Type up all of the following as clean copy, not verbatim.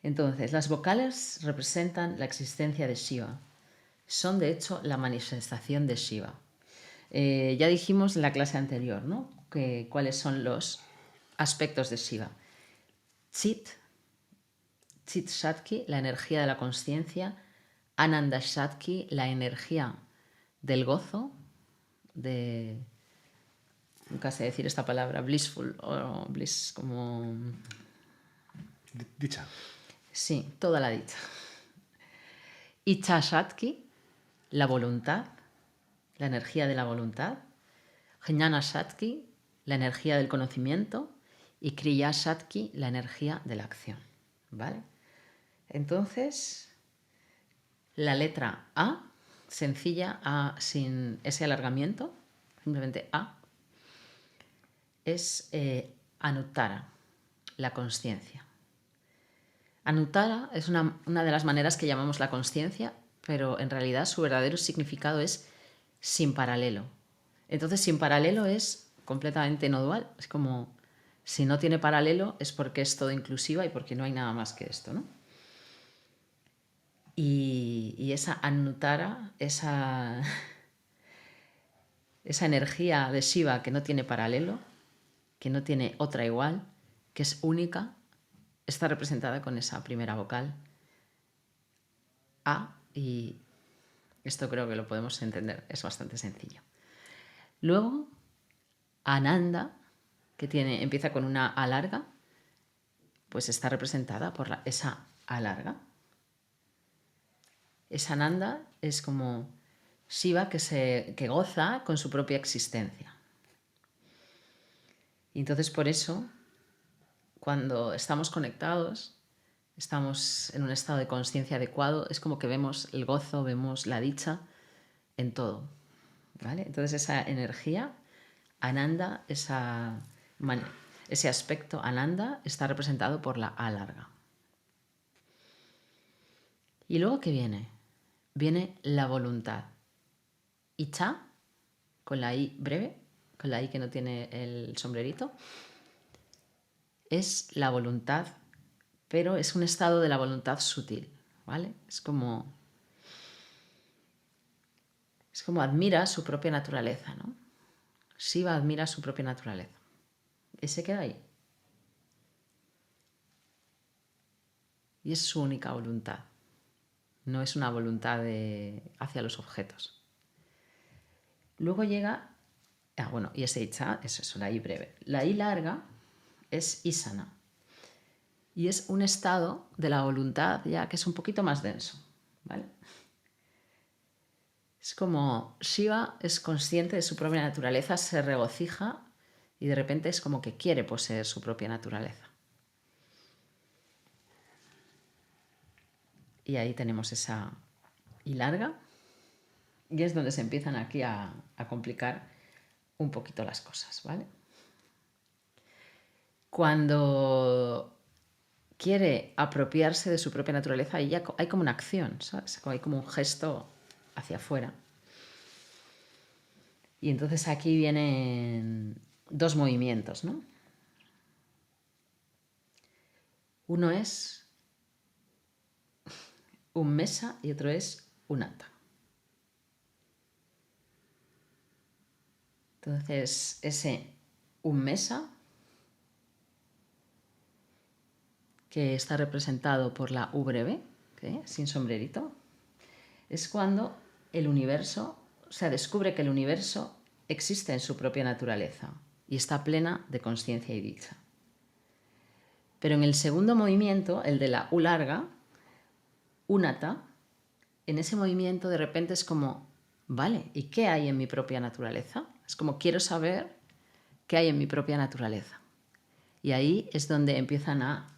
Entonces, las vocales representan la existencia de Shiva. Son, de hecho, la manifestación de Shiva. Ya dijimos en la clase anterior, ¿no? Cuáles son los aspectos de Shiva. Chit Shakti, la energía de la consciencia. Ananda Shakti, la energía del gozo, nunca sé decir esta palabra, blissful o bliss, como... Dicha. Sí, toda la dicha. Icha Shakti, la voluntad, la energía de la voluntad. Jnana Shakti, la energía del conocimiento. Y Kriya Shakti, la energía de la acción. ¿Vale? Entonces, la letra A, sencilla, A sin ese alargamiento, simplemente A, es Anuttara, la consciencia. Anuttara es una de las maneras que llamamos la consciencia, pero en realidad su verdadero significado es sin paralelo. Entonces, sin paralelo es completamente no dual. Es como, si no tiene paralelo es porque es todo inclusiva y porque no hay nada más que esto, ¿no? Y esa Anuttara, esa energía de Shiva que no tiene paralelo, que no tiene otra igual, que es única, está representada con esa primera vocal A, y esto creo que lo podemos entender, es bastante sencillo. Luego, Ananda, que empieza con una A larga, pues está representada por esa A larga. Esa Ananda es como Shiva que goza con su propia existencia. Y entonces por eso, cuando estamos conectados, estamos en un estado de conciencia adecuado, es como que vemos el gozo, vemos la dicha en todo. ¿Vale? Entonces esa energía, Ananda, ese aspecto Ananda está representado por la A larga. ¿Y luego qué viene? Viene la voluntad. Icha, con la I breve, con la I que no tiene el sombrerito, es la voluntad, pero es un estado de la voluntad sutil, ¿vale? Es como admira su propia naturaleza, ¿no? Shiva admira su propia naturaleza. Y se queda ahí. Y es su única voluntad. No es una voluntad hacia los objetos. Luego llega... bueno, y ese Icha es eso, la I breve. La I larga es Isana. Y es un estado de la voluntad ya que es un poquito más denso, ¿vale? Es como Shiva es consciente de su propia naturaleza, se regocija y de repente es como que quiere poseer su propia naturaleza. Y ahí tenemos esa I larga y es donde se empiezan aquí a complicar un poquito las cosas, ¿vale? Cuando quiere apropiarse de su propia naturaleza, ahí ya hay como una acción, ¿sabes? Hay como un gesto hacia afuera. Y entonces aquí vienen dos movimientos, ¿no? Uno es un mesa y otro es un ata. Entonces, ese un mesa, que está representado por la U breve, sin sombrerito, es cuando el universo, o sea, descubre que el universo existe en su propia naturaleza y está plena de conciencia y dicha. Pero en el segundo movimiento, el de la U larga, unata, en ese movimiento de repente es como, vale, ¿y qué hay en mi propia naturaleza? Es como quiero saber qué hay en mi propia naturaleza. Y ahí es donde empiezan a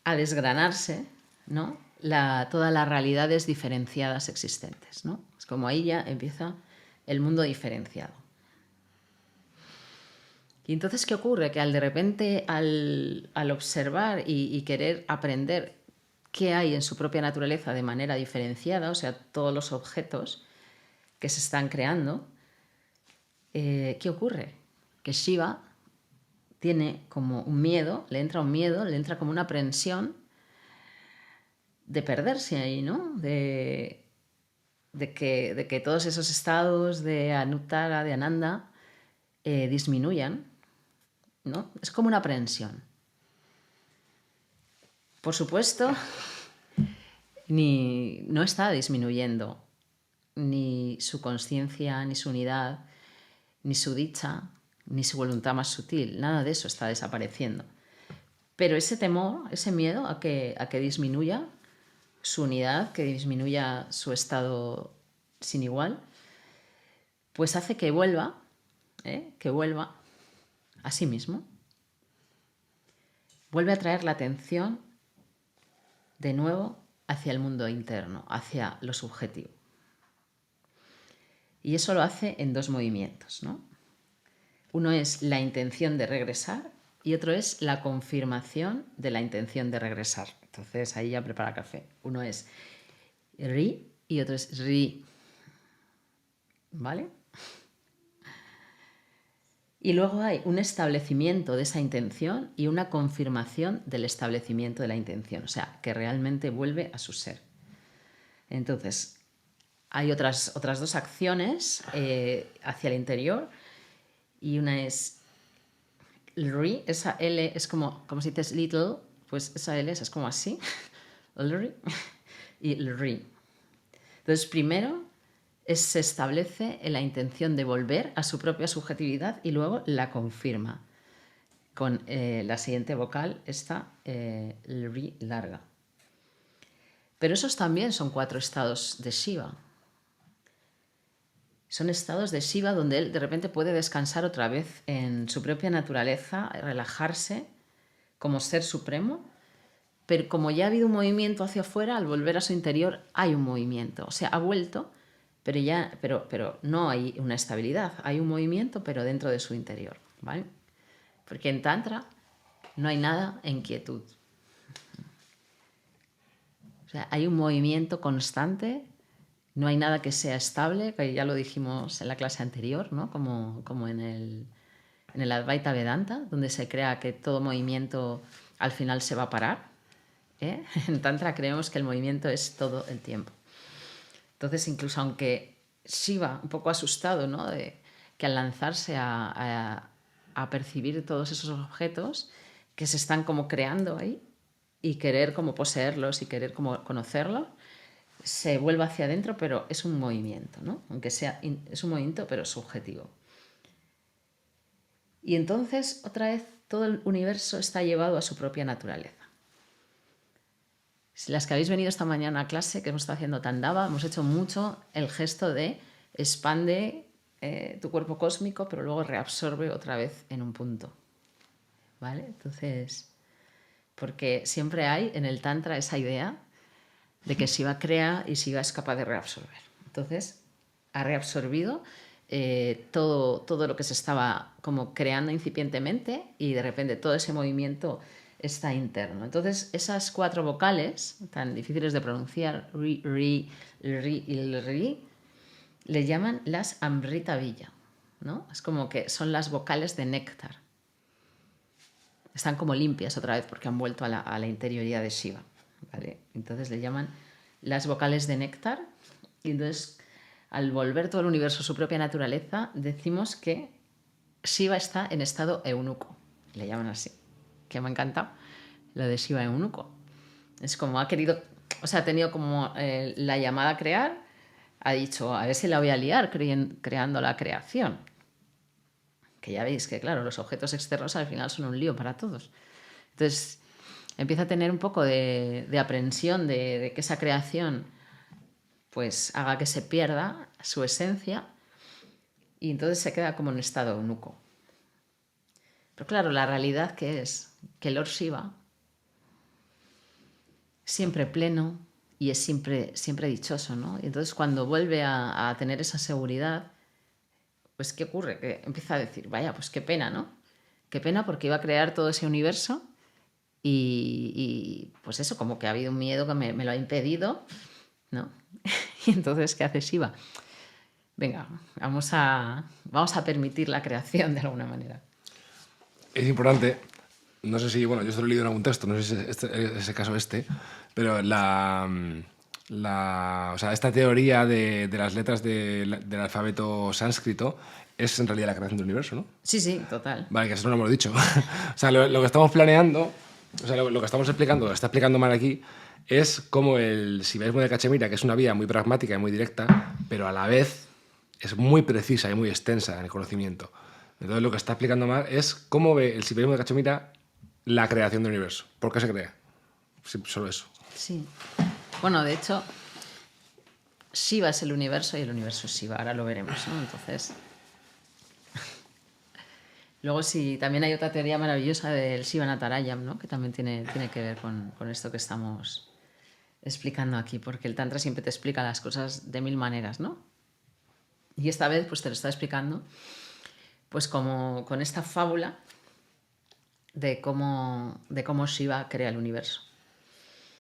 desgranarse, ¿no? Todas las realidades diferenciadas existentes, ¿no? Es como ahí ya empieza el mundo diferenciado. Y entonces, ¿qué ocurre? Que de repente, al observar y querer aprender qué hay en su propia naturaleza de manera diferenciada, o sea, todos los objetos que se están creando, ¿qué ocurre? Que Shiva tiene como un miedo, le entra como una aprensión de perderse ahí, ¿no? De que todos esos estados de Anuttara, de Ananda, disminuyan, ¿no? Es como una aprensión. Por supuesto, no está disminuyendo ni su conciencia, ni su unidad, ni su dicha, ni su voluntad más sutil. Nada de eso está desapareciendo. Pero ese temor, ese miedo a que disminuya su unidad, que disminuya su estado sin igual, pues hace que vuelva a sí mismo. Vuelve a traer la atención de nuevo hacia el mundo interno, hacia lo subjetivo. Y eso lo hace en 2 movimientos, ¿no? Uno es la intención de regresar y otro es la confirmación de la intención de regresar. Entonces ahí ya prepara café. Uno es ri y otro es ri. ¿Vale? Y luego hay un establecimiento de esa intención y una confirmación del establecimiento de la intención. O sea, que realmente vuelve a su ser. Entonces, hay otras 2 acciones hacia el interior y una es el ri, esa L es como si dices little, pues esa L es como así, el ri, y el ri. Entonces, primero se establece la intención de volver a su propia subjetividad y luego la confirma con la siguiente vocal, esta, el ri larga. Pero esos también son 4 estados de Shiva. Son estados de Shiva donde él de repente puede descansar otra vez en su propia naturaleza, relajarse como ser supremo, pero como ya ha habido un movimiento hacia afuera, al volver a su interior hay un movimiento. O sea, ha vuelto, pero no hay una estabilidad. Hay un movimiento, pero dentro de su interior, ¿vale? Porque en Tantra no hay nada en quietud. O sea, hay un movimiento constante. No hay nada que sea estable, que ya lo dijimos en la clase anterior, ¿no? Como en el Advaita Vedanta, donde se crea que todo movimiento al final se va a parar. En Tantra creemos que el movimiento es todo el tiempo. Entonces, incluso aunque Shiva, un poco asustado, ¿no? De que al lanzarse a percibir todos esos objetos que se están como creando ahí y querer como poseerlos y querer como conocerlos, se vuelve hacia adentro, pero es un movimiento, ¿no? Aunque es un movimiento, pero subjetivo. Y entonces, otra vez, todo el universo está llevado a su propia naturaleza. Si las que habéis venido esta mañana a clase, que hemos estado haciendo Tandava, hemos hecho mucho el gesto de expande tu cuerpo cósmico, pero luego reabsorbe otra vez en un punto. ¿Vale? Entonces, porque siempre hay en el Tantra esa idea de que Shiva crea y Shiva es capaz de reabsorber. Entonces, ha reabsorbido todo lo que se estaba como creando incipientemente y de repente todo ese movimiento está interno. Entonces, esas 4 vocales tan difíciles de pronunciar, ri, ri, ri y el ri, le llaman las Amrita Villa, ¿no? Es como que son las vocales de néctar. Están como limpias otra vez porque han vuelto a la interioridad de Shiva, ¿vale? Entonces le llaman las vocales de néctar y entonces al volver todo el universo a su propia naturaleza decimos que Shiva está en estado eunuco, le llaman así, que me ha encantado lo de Shiva eunuco. Es como ha querido, o sea, ha tenido como la llamada a crear, ha dicho, a ver si la voy a liar creando la creación. Que ya veis que, claro, los objetos externos al final son un lío para todos. Entonces, empieza a tener un poco de aprensión de que esa creación pues haga que se pierda su esencia y entonces se queda como en estado eunuco. Pero claro, la realidad que es que Lord Shiva, siempre pleno y es siempre dichoso, ¿no? Y entonces cuando vuelve a tener esa seguridad, pues ¿qué ocurre? Que empieza a decir, vaya, pues qué pena, ¿no? Qué pena porque iba a crear todo ese universo y pues eso, como que ha habido un miedo que me lo ha impedido, ¿no? Y entonces, ¿qué hace Shiva? Venga, vamos a permitir la creación de alguna manera. es importante, no sé si, bueno, yo esto lo he leído en algún texto, no sé si es el caso pero o sea, esta teoría de las letras del alfabeto sánscrito es en realidad la creación del universo, ¿no? Sí, sí, total. Vale, que eso no lo hemos dicho. O sea, lo que estamos planeando, o sea, lo que estamos explicando, lo que está explicando Mar aquí, es como el sibarismo de Cachemira, que es una vía muy pragmática y muy directa, pero a la vez es muy precisa y muy extensa en el conocimiento. Entonces, lo que está explicando Mar es cómo ve el sibarismo de Cachemira la creación del universo. ¿Por qué se crea? Sí, solo eso. Sí. Bueno, de hecho, Shiva es el universo y el universo es Shiva, ahora lo veremos, ¿no? Entonces, luego sí, también hay otra teoría maravillosa del Shiva Natarayam, ¿no? Que también tiene que ver con esto que estamos explicando aquí, porque el Tantra siempre te explica las cosas de mil maneras, ¿no? Y esta vez pues te lo está explicando pues como con esta fábula de cómo Shiva crea el universo.